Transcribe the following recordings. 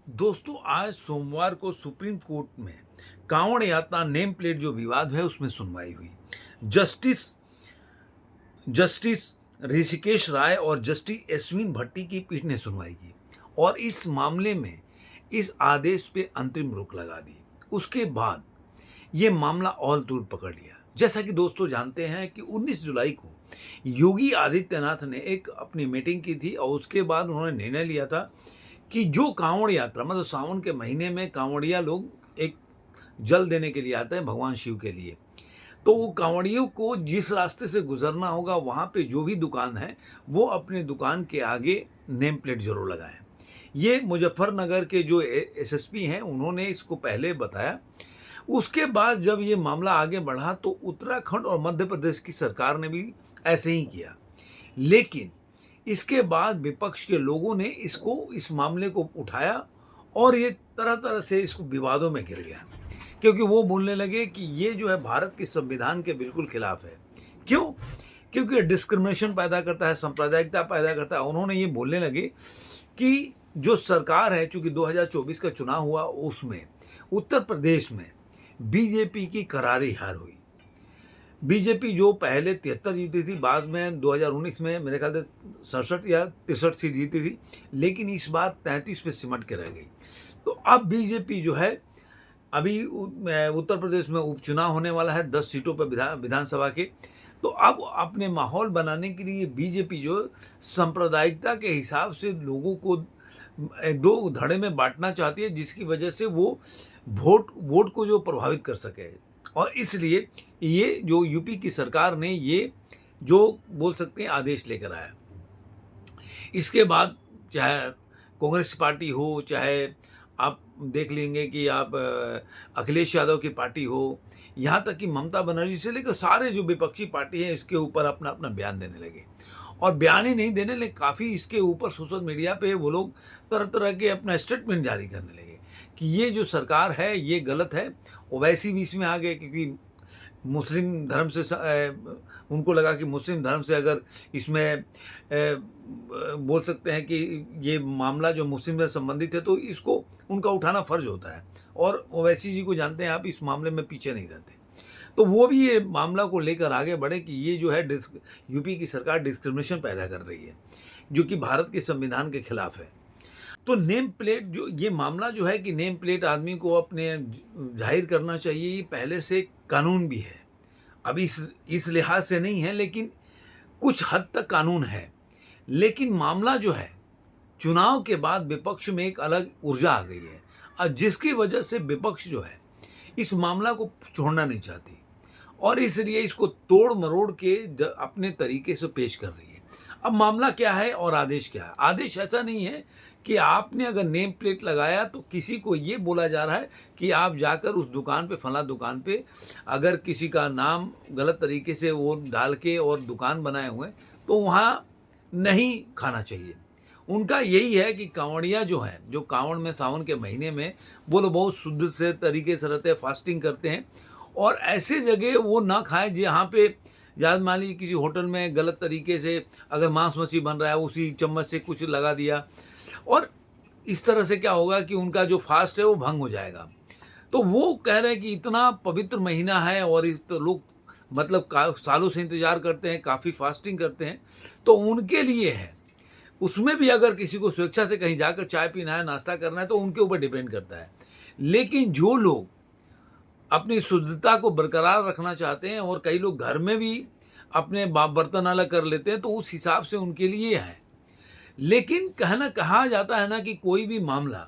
दोस्तों, आज सोमवार को सुप्रीम कोर्ट में कांवड़ यात्रा नेम प्लेट जो विवाद है उसमें सुनवाई हुई। जस्टिस जस्टिस ऋषिकेश राय और जस्टिस यस्मिन भट्टी की पीठ ने सुनवाई की और इस मामले में इस आदेश पे अंतरिम रोक लगा दी। उसके बाद ये मामला और तूल पकड़ लिया। जैसा कि दोस्तों जानते हैं कि 19 जुलाई को योगी आदित्यनाथ ने एक अपनी मीटिंग की थी और उसके बाद उन्होंने निर्णय लिया था कि जो कांवड़ यात्रा मतलब सावन के महीने में कांवड़िया लोग एक जल देने के लिए आते हैं भगवान शिव के लिए। तो वो कांवड़ियों को जिस रास्ते से गुजरना होगा वहाँ पे जो भी दुकान है वो अपने दुकान के आगे नेम प्लेट जरूर लगाएं। ये मुजफ्फरनगर के जो एसएसपी हैं उन्होंने इसको पहले बताया। उसके बाद जब ये मामला आगे बढ़ा तो उत्तराखंड और मध्य प्रदेश की सरकार ने भी ऐसे ही किया। लेकिन इसके बाद विपक्ष के लोगों ने इस मामले को उठाया और ये तरह तरह से इसको विवादों में घिर गया, क्योंकि वो बोलने लगे कि ये जो है भारत के संविधान के बिल्कुल खिलाफ है। क्यों? क्योंकि डिस्क्रिमिनेशन पैदा करता है, सांप्रदायिकता पैदा करता है। उन्होंने ये बोलने लगे कि जो सरकार है, चूंकि 2024 का चुनाव हुआ उसमें उत्तर प्रदेश में बीजेपी की करारी हार हुई। बीजेपी जो पहले 73 जीती थी, बाद में 2019 में मेरे ख्याल से 67 या 63 सीट जीती थी, लेकिन इस बार 33 पे सिमट के रह गई। तो अब बीजेपी जो है, अभी उत्तर प्रदेश में उपचुनाव होने वाला है 10 सीटों पर विधानसभा के। तो अब अपने माहौल बनाने के लिए बीजेपी जो सांप्रदायिकता के हिसाब से लोगों को दो धड़े में बांटना चाहती है, जिसकी वजह से वो वोट को जो प्रभावित कर सके। और इसलिए ये जो यूपी की सरकार ने ये जो बोल सकते हैं आदेश लेकर आया। इसके बाद चाहे कांग्रेस पार्टी हो, चाहे आप देख लेंगे कि आप अखिलेश यादव की पार्टी हो, यहाँ तक कि ममता बनर्जी से लेकर सारे जो विपक्षी पार्टी हैं इसके ऊपर अपना अपना बयान देने लगे। और बयान ही नहीं देने लगे, काफ़ी इसके ऊपर सोशल मीडिया पे वो लोग तरह तरह के अपना स्टेटमेंट जारी करने लगे कि ये जो सरकार है ये गलत है। ओवैसी भी इसमें आ गए, क्योंकि मुस्लिम धर्म से उनको लगा कि मुस्लिम धर्म से अगर इसमें बोल सकते हैं कि ये मामला जो मुस्लिम से संबंधित है तो इसको उनका उठाना फर्ज होता है। और ओवैसी जी को जानते हैं आप, इस मामले में पीछे नहीं रहते। तो वो भी ये मामला को लेकर आगे बढ़े कि ये जो है यूपी की सरकार डिस्क्रिमिनेशन पैदा कर रही है, जो कि भारत के संविधान के खिलाफ है। तो नेम प्लेट जो ये मामला जो है कि नेम प्लेट आदमी को अपने जाहिर करना चाहिए, ये पहले से कानून भी है। अब इस लिहाज से नहीं है, लेकिन कुछ हद तक कानून है। लेकिन मामला जो है, चुनाव के बाद विपक्ष में एक अलग ऊर्जा आ गई है और जिसकी वजह से विपक्ष जो है इस मामला को छोड़ना नहीं चाहती और इसलिए इसको तोड़ मरोड़ के अपने तरीके से पेश कर रही है। अब मामला क्या है और आदेश क्या है? आदेश ऐसा नहीं है कि आपने अगर नेम प्लेट लगाया तो किसी को ये बोला जा रहा है कि आप जाकर उस दुकान पे, फला दुकान पे, अगर किसी का नाम गलत तरीके से वो डाल के और दुकान बनाए हुए तो वहाँ नहीं खाना चाहिए। उनका यही है कि कांवड़िया जो हैं, जो कांवड़ में सावन के महीने में वो लोग बहुत शुद्ध से तरीके से रहते हैं, फास्टिंग करते हैं और ऐसे जगह वो ना खाएं जहाँ पे याद मान लीजिए किसी होटल में गलत तरीके से अगर मांस मछली बन रहा है उसी चम्मच से कुछ लगा दिया, और इस तरह से क्या होगा कि उनका जो फास्ट है वो भंग हो जाएगा। तो वो कह रहे हैं कि इतना पवित्र महीना है और इस तो लोग मतलब सालों से इंतजार करते हैं, काफ़ी फास्टिंग करते हैं, तो उनके लिए है। उसमें भी अगर किसी को स्वेच्छा से कहीं जाकर चाय पीना है, नाश्ता करना है तो उनके ऊपर डिपेंड करता है। लेकिन जो लोग अपनी शुद्धता को बरकरार रखना चाहते हैं और कई लोग घर में भी अपने बर्तन अलग कर लेते हैं तो उस हिसाब से उनके लिए है। लेकिन कहा जाता है ना कि कोई भी मामला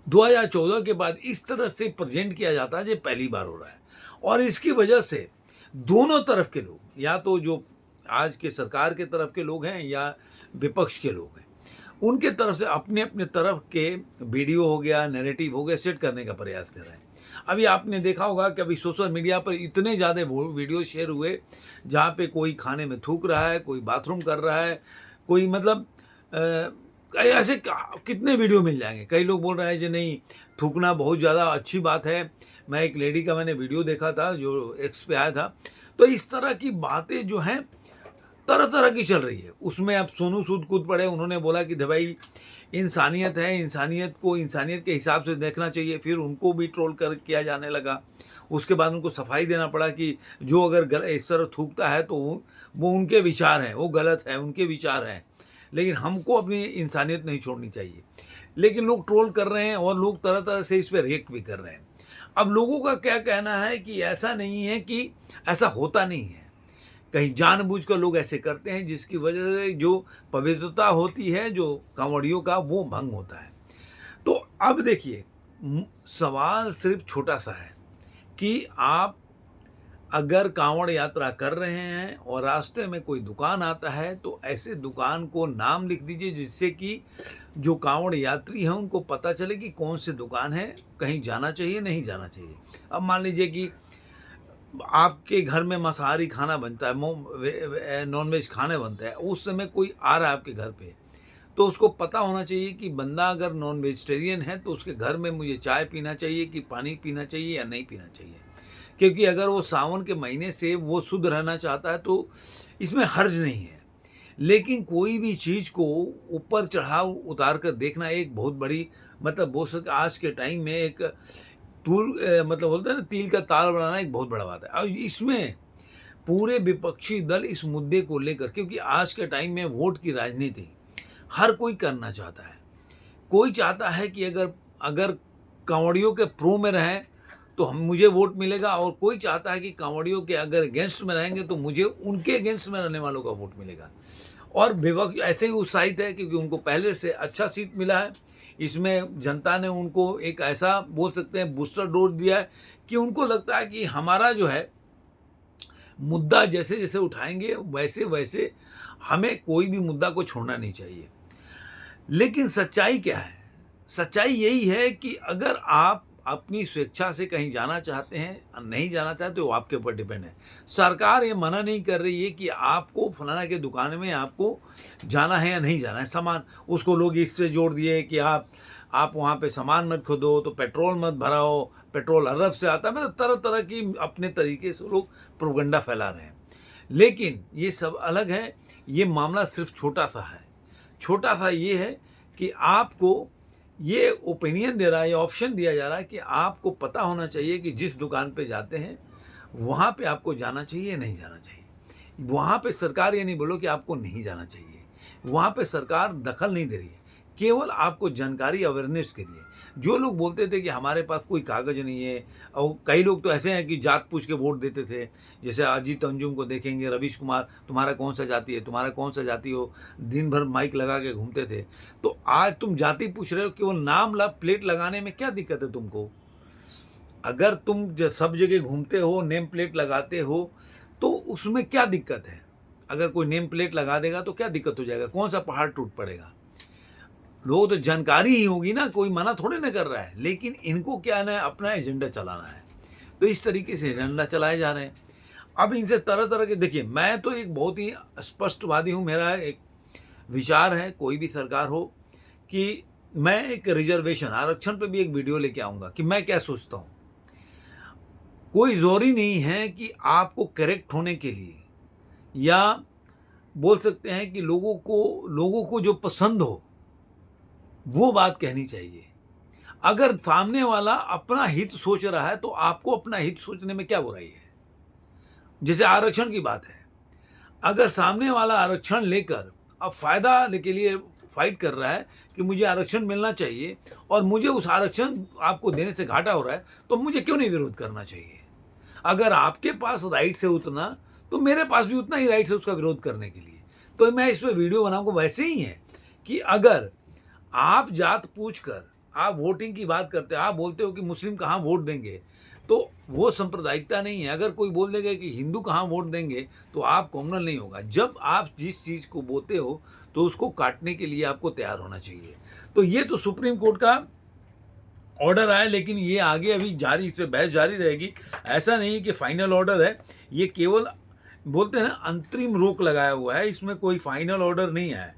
2014 के बाद इस तरह से प्रेजेंट किया जाता है, ये पहली बार हो रहा है। और इसकी वजह से दोनों तरफ के लोग, या तो जो आज के सरकार के तरफ के लोग हैं या विपक्ष के लोग हैं, उनके तरफ से अपने अपने तरफ के वीडियो हो गया, नैरेटिव हो गया, सेट करने का प्रयास कर रहे हैं। अभी आपने देखा होगा कि अभी सोशल मीडिया पर इतने ज़्यादा वीडियो शेयर हुए जहाँ पे कोई खाने में थूक रहा है, कोई बाथरूम कर रहा है, कोई मतलब ऐसे कितने वीडियो मिल जाएंगे। कई लोग बोल रहे हैं कि नहीं, थूकना बहुत ज़्यादा अच्छी बात है। मैं एक लेडी का मैंने वीडियो देखा था जो एक्स पे आया था। तो इस तरह की बातें जो हैं तरह तरह की चल रही है। उसमें अब सोनू सूद कूद पड़े, उन्होंने बोला कि भाई इंसानियत है, इंसानियत को इंसानियत के हिसाब से देखना चाहिए। फिर उनको भी ट्रोल कर किया जाने लगा। उसके बाद उनको सफाई देना पड़ा कि जो अगर इस तरह थूकता है तो वो उनके विचार हैं, वो गलत है, उनके विचार हैं, लेकिन हमको अपनी इंसानियत नहीं छोड़नी चाहिए। लेकिन लोग ट्रोल कर रहे हैं और लोग तरह तरह से इस पर रिएक्ट भी कर रहे हैं। अब लोगों का क्या कहना है कि ऐसा नहीं है, कि ऐसा होता नहीं है, कहीं जानबूझकर लोग ऐसे करते हैं जिसकी वजह से जो पवित्रता होती है जो कांवड़ियों का, वो भंग होता है। तो अब देखिए, सवाल सिर्फ छोटा सा है कि आप अगर कांवड़ यात्रा कर रहे हैं और रास्ते में कोई दुकान आता है तो ऐसे दुकान को नाम लिख दीजिए, जिससे कि जो कांवड़ यात्री हैं उनको पता चले कि कौन सी दुकान है, कहीं जाना चाहिए नहीं जाना चाहिए। अब मान लीजिए कि आपके घर में मांसाहारी खाना बनता है, नॉन वेज खाने बनता है, उस समय कोई आ रहा है आपके घर पे, तो उसको पता होना चाहिए कि बंदा अगर नॉन वेजिटेरियन है तो उसके घर में मुझे चाय पीना चाहिए कि पानी पीना चाहिए या नहीं पीना चाहिए। क्योंकि अगर वो सावन के महीने से वो शुद्ध रहना चाहता है तो इसमें हर्ज नहीं है। लेकिन कोई भी चीज़ को ऊपर चढ़ाव उतार कर देखना एक बहुत बड़ी, मतलब बोल सकते आज के टाइम में एक मतलब बोलते हैं ना, तिल का ताल बनाना एक बहुत बड़ा बात है। और इसमें पूरे विपक्षी दल इस मुद्दे को लेकर, क्योंकि आज के टाइम में वोट की राजनीति हर कोई करना चाहता है। कोई चाहता है कि अगर अगर कांवड़ियों के प्रो में रहें तो मुझे वोट मिलेगा, और कोई चाहता है कि कांवड़ियों के अगर अगेंस्ट में रहेंगे तो मुझे उनके अगेंस्ट में रहने वालों का वोट मिलेगा। और विपक्ष ऐसे ही उत्साहित है क्योंकि उनको पहले से अच्छा सीट मिला है। इसमें जनता ने उनको एक ऐसा बोल सकते हैं बूस्टर डोज दिया है कि उनको लगता है कि हमारा जो है मुद्दा जैसे जैसे उठाएंगे वैसे वैसे हमें कोई भी मुद्दा को छोड़ना नहीं चाहिए। लेकिन सच्चाई क्या है? सच्चाई यही है कि अगर आप अपनी स्वेच्छा से कहीं जाना चाहते हैं, नहीं जाना चाहते तो आपके ऊपर डिपेंड है। सरकार ये मना नहीं कर रही है कि आपको फलाना के दुकान में आपको जाना है या नहीं जाना है। सामान उसको लोग इससे जोड़ दिए कि आप वहाँ पे सामान मत खरीदो, तो पेट्रोल मत भराओ, पेट्रोल अरब से आता है। मतलब तरह तरह की अपने तरीके से लोग प्रोपगंडा फैला रहे हैं। लेकिन ये सब अलग है, ये मामला सिर्फ छोटा सा है। छोटा सा ये है कि आपको ये ओपिनियन दे रहा है, ये ऑप्शन दिया जा रहा है कि आपको पता होना चाहिए कि जिस दुकान पे जाते हैं वहाँ पे आपको जाना चाहिए या नहीं जाना चाहिए। वहाँ पे सरकार ये नहीं बोलो कि आपको नहीं जाना चाहिए, वहाँ पे सरकार दखल नहीं दे रही है, केवल आपको जानकारी अवेयरनेस के लिए। जो लोग बोलते थे कि हमारे पास कोई कागज़ नहीं है, और कई लोग तो ऐसे हैं कि जात पूछ के वोट देते थे, जैसे अजीत अंजुम को देखेंगे, रवीश कुमार, तुम्हारा कौन सा जाति है, तुम्हारा कौन सा जाति हो, दिन भर माइक लगा के घूमते थे। तो आज तुम जाति पूछ रहे हो, केवल नाम प्लेट लगाने में क्या दिक्कत है तुमको? अगर तुम सब जगह घूमते हो, नेम प्लेट लगाते हो, तो उसमें क्या दिक्कत है? अगर कोई नेम प्लेट लगा देगा तो क्या दिक्कत हो जाएगा? कौन सा पहाड़ टूट पड़ेगा? लोगों तो जानकारी ही होगी ना, कोई मना थोड़े ना कर रहा है। लेकिन इनको क्या है, अपना एजेंडा चलाना है। तो इस तरीके से एजेंडा चलाए जा रहे हैं। अब इनसे तरह तरह के, देखिए मैं तो एक बहुत ही स्पष्टवादी हूँ। मेरा एक विचार है, कोई भी सरकार हो, कि मैं एक रिजर्वेशन आरक्षण पे भी एक वीडियो लेके आऊँगा कि मैं क्या सोचता हूँ। कोई ज़रूरी नहीं है कि आपको करेक्ट होने के लिए, या बोल सकते हैं कि लोगों को जो पसंद हो वो बात कहनी चाहिए। अगर सामने वाला अपना हित सोच रहा है तो आपको अपना हित सोचने में क्या बुराई है? जैसे आरक्षण की बात है, अगर सामने वाला आरक्षण लेकर अब फायदा के लिए फाइट कर रहा है कि मुझे आरक्षण मिलना चाहिए और मुझे उस आरक्षण आपको देने से घाटा हो रहा है, तो मुझे क्यों नहीं विरोध करना चाहिए? अगर आपके पास राइट है उतना, तो मेरे पास भी उतना ही राइट है उसका विरोध करने के लिए। तो मैं इस पर वीडियो बनाऊंगा। वैसे ही है कि अगर आप जात पूछकर आप वोटिंग की बात करते हो, आप बोलते हो कि मुस्लिम कहाँ वोट देंगे, तो वो सांप्रदायिकता नहीं है। अगर कोई बोल देगा कि हिंदू कहाँ वोट देंगे, तो आप कॉमनल नहीं होगा। जब आप जिस चीज़ को बोलते हो तो उसको काटने के लिए आपको तैयार होना चाहिए। तो ये तो सुप्रीम कोर्ट का ऑर्डर आया, लेकिन ये आगे अभी जारी, इस पर बहस जारी रहेगी। ऐसा नहीं कि फाइनल ऑर्डर है, ये केवल बोलते हैं ना अंतरिम रोक लगाया हुआ है, इसमें कोई फाइनल ऑर्डर नहीं है।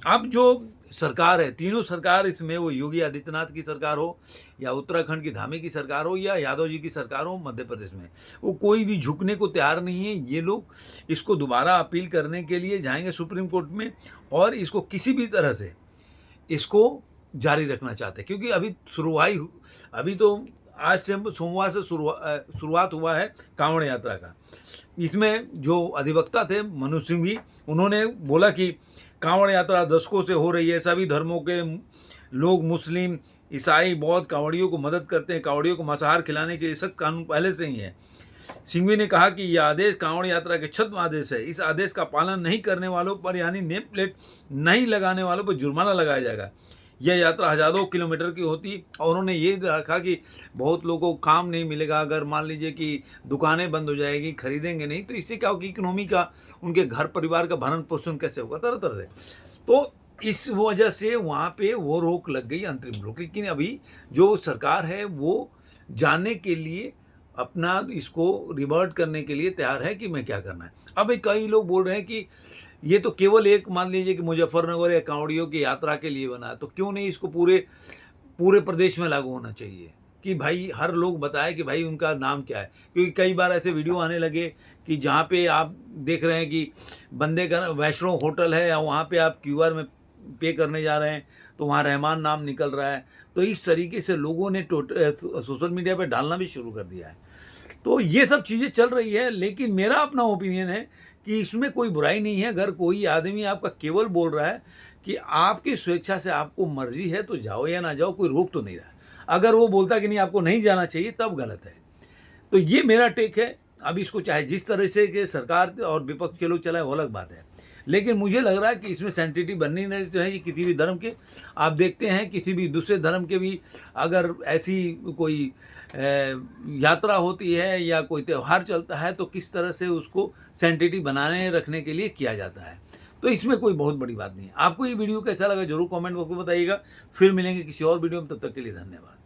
अब जो सरकार है, तीनों सरकार इसमें, वो योगी आदित्यनाथ की सरकार हो या उत्तराखंड की धामी की सरकार हो या यादव जी की सरकार हो मध्य प्रदेश में, वो कोई भी झुकने को तैयार नहीं है। ये लोग इसको दोबारा अपील करने के लिए जाएंगे सुप्रीम कोर्ट में, और इसको किसी भी तरह से इसको जारी रखना चाहते हैं, क्योंकि अभी तो आज से सोमवार से शुरुआत हुआ है कांवड़ यात्रा का। इसमें जो अधिवक्ता थे मनु सिंह भी, उन्होंने बोला कि कांवड़ यात्रा दशकों से हो रही है, सभी धर्मों के लोग, मुस्लिम, ईसाई, बौद्ध कांवड़ियों को मदद करते हैं, कांवड़ियों को मांसाहार खिलाने के सख्त कानून पहले से ही है। सिंघवी ने कहा कि यह आदेश कांवड़ यात्रा के छद्म आदेश है। इस आदेश का पालन नहीं करने वालों पर, यानी नेम प्लेट नहीं लगाने वालों पर जुर्माना लगाया जाएगा। यह यात्रा हजारों किलोमीटर की होती, और उन्होंने ये रखा कि बहुत लोगों को काम नहीं मिलेगा। अगर मान लीजिए कि दुकानें बंद हो जाएगी, खरीदेंगे नहीं, तो इससे क्या होगा कि इकोनॉमी का, उनके घर परिवार का भरण पोषण कैसे होगा, तरह तरह से। तो इस वजह से वहाँ पे वो रोक लग गई, अंतरिम रोक। लेकिन अभी जो सरकार है वो जानने के लिए, अपना इसको रिवर्ट करने के लिए तैयार है कि मैं क्या करना है। अब कई लोग बोल रहे हैं कि ये तो केवल एक, मान लीजिए कि मुजफ्फरनगर या कांवड़ियों की यात्रा के लिए बना है, तो क्यों नहीं इसको पूरे पूरे प्रदेश में लागू होना चाहिए, कि भाई हर लोग बताए कि भाई उनका नाम क्या है। क्योंकि कई बार ऐसे वीडियो आने लगे कि जहाँ पे आप देख रहे हैं कि बंदे का वैष्णो होटल है, या वहाँ पे आप क्यूआर में पे करने जा रहे हैं तो वहाँ रहमान नाम निकल रहा है। तो इस तरीके से लोगों ने सोशल मीडिया पे डालना भी शुरू कर दिया है। तो ये सब चीज़ें चल रही है, लेकिन मेरा अपना ओपिनियन है कि इसमें कोई बुराई नहीं है। अगर कोई आदमी आपका केवल बोल रहा है कि आपकी स्वेच्छा से आपको मर्जी है तो जाओ या ना जाओ, कोई रोक तो नहीं रहा। अगर वो बोलता है कि नहीं आपको नहीं जाना चाहिए, तब गलत है। तो ये मेरा टेक है। अब इसको चाहे जिस तरह से कि सरकार और विपक्ष के लोग चलाए, वो अलग बात है, लेकिन मुझे लग रहा है कि इसमें सेंसिटिव बननी नहीं चाहिए किसी भी धर्म के। आप देखते हैं किसी भी दूसरे धर्म के भी अगर ऐसी कोई यात्रा होती है या कोई त्यौहार चलता है, तो किस तरह से उसको सेंसिटिव बनाने रखने के लिए किया जाता है। तो इसमें कोई बहुत बड़ी बात नहीं है। आपको ये वीडियो कैसा लगा जरूर कमेंट बॉक्स में बताइएगा। फिर मिलेंगे किसी और वीडियो में, तब तक के लिए धन्यवाद।